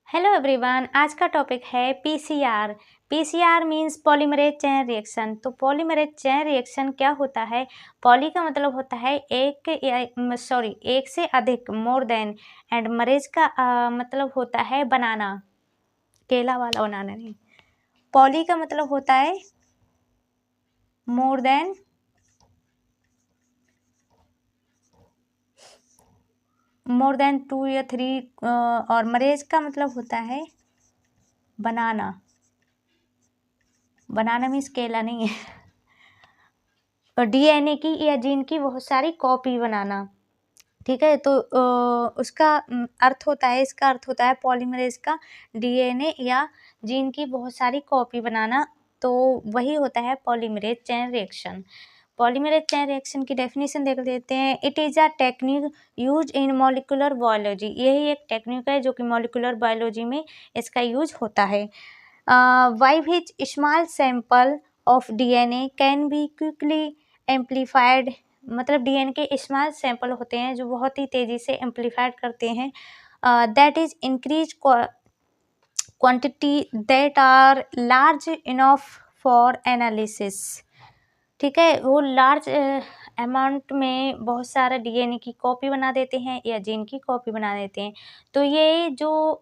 Hello everyone, आज का topic है PCR. PCR means polymerase chain reaction. तो पॉलीमरेज चेन रिएक्शन क्या होता है? पॉली का मतलब होता है एक से अधिक, मोर देन, एंड मरेज का मतलब होता है बनाना, केला वाला बनाना नहीं। पॉली का मतलब होता है मोर देन 2 या 3, और मरेज का मतलब होता है बनाना। बनाना मीन्स केला नहीं है। और डीएनए की या जीन की बहुत सारी कॉपी बनाना। ठीक है, तो उसका अर्थ होता है, इसका अर्थ होता है पॉलीमरेज का डीएनए या जीन की बहुत सारी कॉपी बनाना। तो वही होता है polymerase chain reaction. Polymerase chain reaction की डेफिनेशन देख लेते हैं। It is a technique use in molecular biology. यही एक टेक्निक है जो कि मॉलिक्यूलर बायोलॉजी में इसका यूज होता है। By which small sample of DNA can be quickly amplified. मतलब डीएनए के स्मॉल सैंपल होते हैं जो बहुत ही तेज़ी से एम्प्लीफाइड करते हैं। That is increase quantity that are large enough for analysis. ठीक है, वो लार्ज अमाउंट में बहुत सारा डीएनए की कॉपी बना देते हैं या जीन की कॉपी बना देते हैं। तो ये जो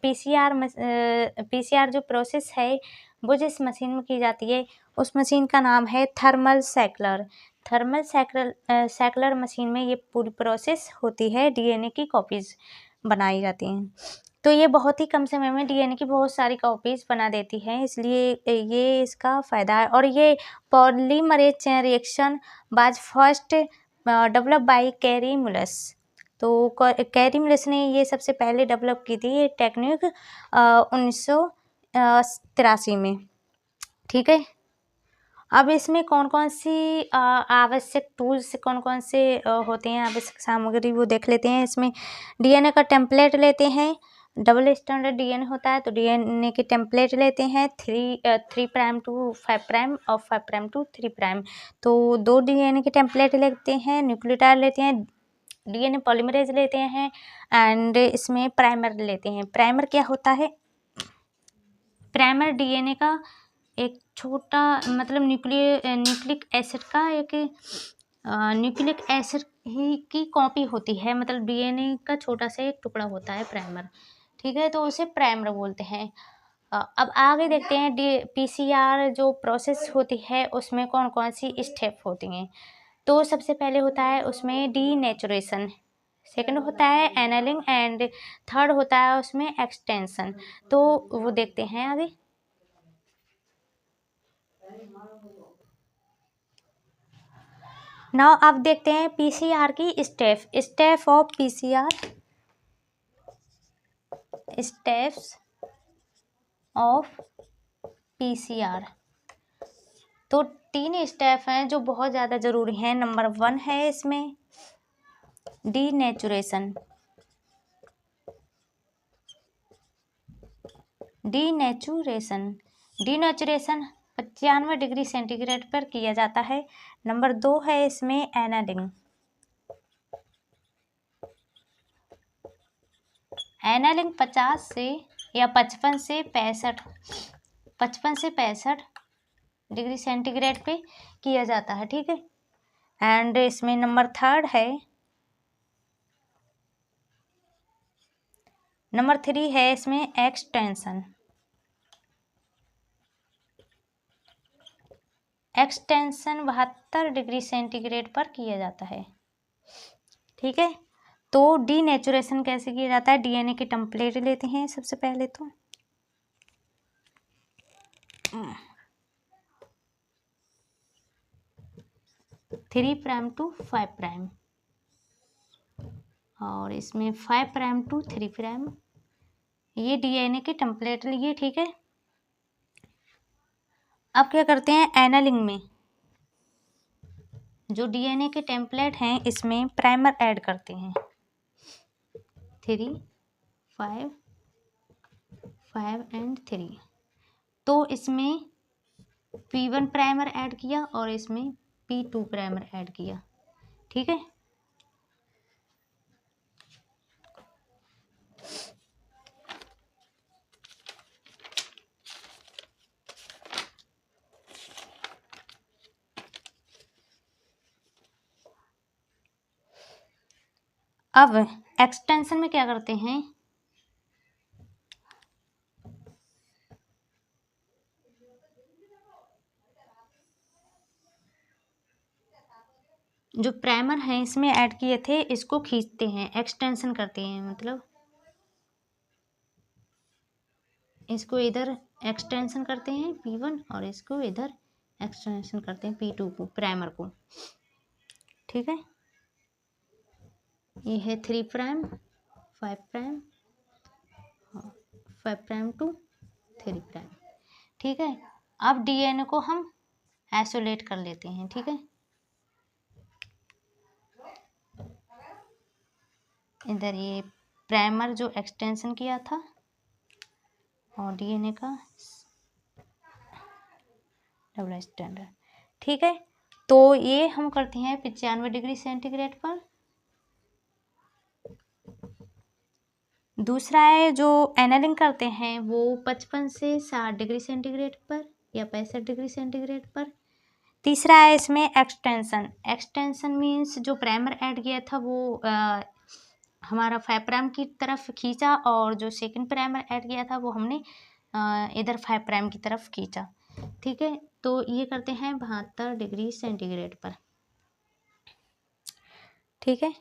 पीसीआर जो प्रोसेस है वो जिस मशीन में की जाती है उस मशीन का नाम है थर्मल सैकलर। सैकलर मशीन में ये पूरी प्रोसेस होती है, डीएनए की कॉपीज़ बनाई जाती हैं। तो ये बहुत ही कम समय में डीएनए की बहुत सारी कॉपीज़ बना देती है, इसलिए ये इसका फ़ायदा है। और ये polymerase chain reaction was first develop by Kary Mullis. तो कैरी मुलस ने ये सबसे पहले डेवलप की थी ये टेक्निक 1983 में। ठीक है, अब इसमें कौन कौन सी आवश्यक टूल्स, कौन कौन से होते हैं आवश्यक सामग्री, वो देख लेते हैं। इसमें डीएनए का टेम्पलेट लेते हैं। डबल स्टैंडर्ड डीएनए होता है तो डीएनए के टेम्पलेट लेते हैं 3 प्राइम टू 5 प्राइम और 5 प्राइम टू 3 प्राइम। तो 2 डीएनए के टेम्पलेट लेते हैं, न्यूक्लियोटाइड लेते हैं, डीएनए पॉलीमरेज लेते हैं, एंड इसमें प्राइमर लेते हैं। प्राइमर क्या होता है? प्राइमर डीएनए का एक छोटा मतलब न्यूक्लिक एसिड का एक न्यूक्लिक एसिड ही की कॉपी होती है। मतलब डीएनए का छोटा सा एक टुकड़ा होता है प्राइमर। ठीक है, तो उसे प्राइमर बोलते हैं। अब आगे देखते हैं पीसीआर जो प्रोसेस होती है उसमें कौन कौन सी स्टेप होती हैं। तो सबसे पहले होता है उसमें डीनेचुरेशन, सेकंड होता है एनालिंग, एंड थर्ड होता है उसमें एक्सटेंशन। तो वो देखते हैं आगे। नाउ अब देखते हैं पीसीआर की step of PCR. Steps of PCR. तो 3 स्टेप हैं जो बहुत ज़्यादा ज़रूरी हैं। नंबर 1 है इसमें डीनेचुरेशन। डीनेचुरेशन 95 डिग्री सेंटीग्रेड पर किया जाता है। नंबर 2 है इसमें एनालिंग। एनालिंग 50 से या 55 से 65 डिग्री सेंटीग्रेड पे किया जाता है। ठीक है, एंड इसमें नंबर 3 है, नंबर 3 है इसमें एक्सटेंशन। एक्सटेंशन 72 डिग्री सेंटीग्रेड पर किया जाता है। ठीक है, तो डीनेचुरेशन कैसे किया जाता है? डीएनए के टेम्पलेट लेते हैं सबसे पहले तो 3 प्राइम टू 5 प्राइम और इसमें 5 प्राइम टू 3 प्राइम, ये डीएनए के टेम्पलेट लिए। ठीक है, अब क्या करते हैं एनालिंग में जो डीएनए के टेम्पलेट हैं इसमें प्राइमर ऐड करते हैं 3 5 5 एंड 3। तो इसमें P1 प्राइमर ऐड किया और इसमें P2 प्राइमर ऐड किया। ठीक है, अब एक्सटेंशन में क्या करते हैं, जो प्राइमर है इसमें ऐड किए थे इसको खींचते हैं, एक्सटेंशन करते हैं, मतलब इसको इधर एक्सटेंशन करते हैं P1 और इसको इधर एक्सटेंशन करते हैं P2 को, प्राइमर को। ठीक है, ये है 3 prime 5 prime 5 prime to 3 prime. ठीक है, अब DNA को हम आइसोलेट कर लेते हैं। ठीक है, इधर ये प्राइमर जो एक्सटेंशन किया था और DNA का डबल स्टैंडर्ड। ठीक है, तो ये हम करते हैं 95 डिग्री सेंटीग्रेड पर। दूसरा है जो एनालिंग करते हैं वो 55 से 60 डिग्री सेंटीग्रेड पर या 65 डिग्री सेंटीग्रेड पर। तीसरा है इसमें एक्सटेंशन। एक्सटेंशन मीन्स जो प्राइमर ऐड किया था वो हमारा 5 प्राइम की तरफ खींचा और जो सेकंड प्राइमर ऐड किया था वो हमने इधर 5 प्राइम की तरफ खींचा। ठीक है, तो ये करते हैं 72 डिग्री सेंटीग्रेड पर। ठीक है,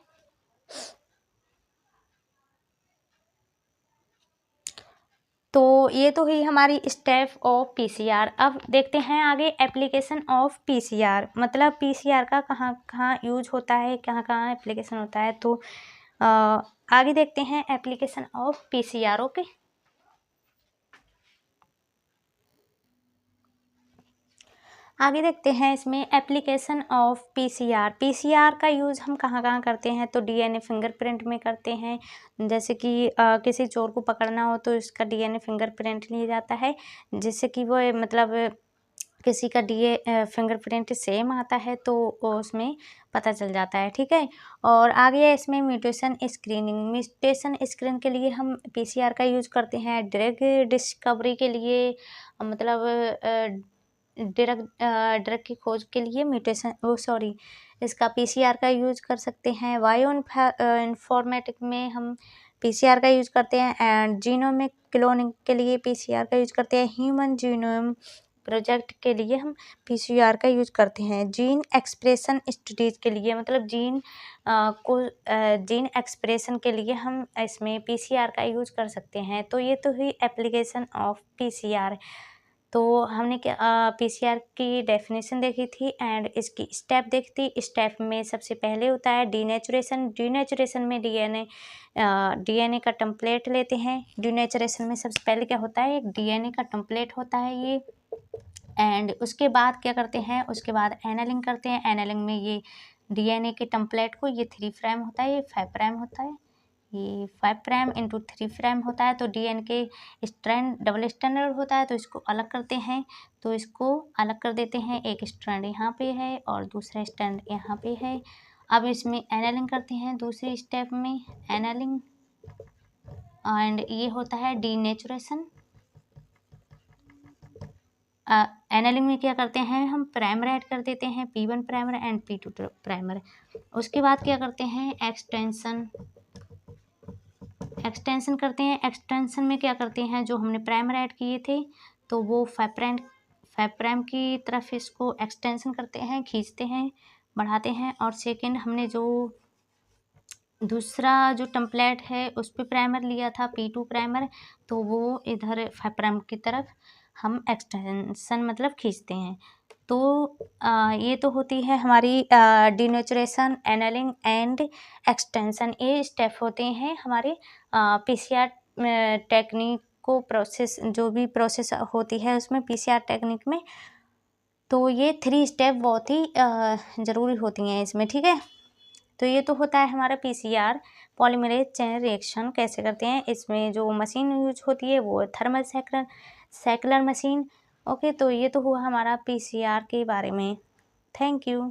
तो ये तो हुई हमारी स्टेप ऑफ पीसीआर। अब देखते हैं आगे एप्लीकेशन ऑफ पीसीआर, मतलब पीसीआर का कहाँ कहाँ यूज होता है, कहाँ कहाँ एप्लीकेशन होता है। तो आगे देखते हैं एप्लीकेशन ऑफ पीसीआर। ओके, आगे देखते हैं इसमें एप्लीकेशन ऑफ पीसीआर। पीसीआर का यूज़ हम कहाँ कहाँ करते हैं, तो डीएनए फिंगरप्रिंट में करते हैं। जैसे कि किसी चोर को पकड़ना हो तो इसका डीएनए फिंगरप्रिंट लिया जाता है, जिससे कि वो मतलब किसी का फिंगरप्रिंट सेम आता है तो उसमें पता चल जाता है। ठीक है, और आगे है इसमें म्यूटेशन स्क्रीनिंग। म्यूटेशन स्क्रीन के लिए हम पीसीआर का यूज़ करते हैं। ड्रग डिस्कवरी के लिए, मतलब ड्रग की खोज के लिए इसका पीसीआर का यूज़ कर सकते हैं। बायो इन्फॉर्मेटिक में हम पीसीआर का यूज़ करते हैं। एंड जीनोमिक क्लोनिंग के लिए पीसीआर का यूज़ करते हैं। ह्यूमन जीनोम प्रोजेक्ट के लिए हम पीसीआर का यूज़ करते हैं। जीन एक्सप्रेशन स्टडीज़ के लिए, मतलब जीन एक्सप्रेशन के लिए हम इसमें पीसीआर का यूज़ कर सकते हैं। तो ये तो हुई एप्लीकेशन ऑफ पीसीआर। तो हमने क्या पीसीआर की डेफिनेशन देखी थी एंड इसकी स्टेप देखी थी। स्टेप में सबसे पहले होता है डीनेचुरेशन। डीनेचुरेशन में डीएनए का टेम्पलेट लेते हैं। डीनेचुरेशन में सबसे पहले क्या होता है, एक डीएनए का टेम्पलेट होता है ये। एंड उसके बाद क्या करते हैं, उसके बाद एनालिंग करते हैं। एनालिंग में ये डीएनए के टेम्पलेट को, ये 3 प्राइम होता है, ये 5 प्राइम होता है, ये 5 प्राइम इंटू 3 प्राइम होता है। तो डीएनए के स्ट्रैंड डबल स्टैंडर्ड होता है, तो इसको अलग करते हैं। तो इसको अलग कर देते हैं, एक स्ट्रैंड यहाँ पे है और दूसरा स्ट्रैंड यहाँ पे है। अब इसमें एनालिंग करते हैं दूसरी स्टेप में, एनालिंग, एंड ये होता है डीनेचुरेशन। एनालिंग में क्या करते हैं, हम प्राइमर ऐड कर देते हैं, P1 primer and P2 primer. उसके बाद क्या करते हैं, एक्सटेंशन करते हैं। एक्सटेंशन में क्या करते हैं, जो हमने प्राइमर ऐड किए थे तो वो 5 प्राइम की तरफ इसको एक्सटेंशन करते हैं, खींचते हैं, बढ़ाते हैं। और सेकेंड हमने जो दूसरा जो टेम्पलेट है उस पर प्राइमर लिया था, P2 प्राइमर, तो वो इधर 5 प्राइम की तरफ हम एक्सटेंशन मतलब खींचते हैं। तो ये तो होती है हमारी डीनेचुरेशन, एनालिंग एंड एक्सटेंशन। ये स्टेप होते हैं हमारे पीसीआर टेक्निक को प्रोसेस, जो भी प्रोसेस होती है उसमें पीसीआर टेक्निक में। तो ये 3 स्टेप बहुत ही ज़रूरी होती हैं इसमें। ठीक है, तो ये तो होता है हमारा पीसीआर पॉलीमरेज चेन रिएक्शन कैसे करते हैं। इसमें जो मशीन यूज होती है वो थर्मल सेकुलर मशीन। ओके, तो ये तो हुआ हमारा पीसीआर के बारे में। Thank you.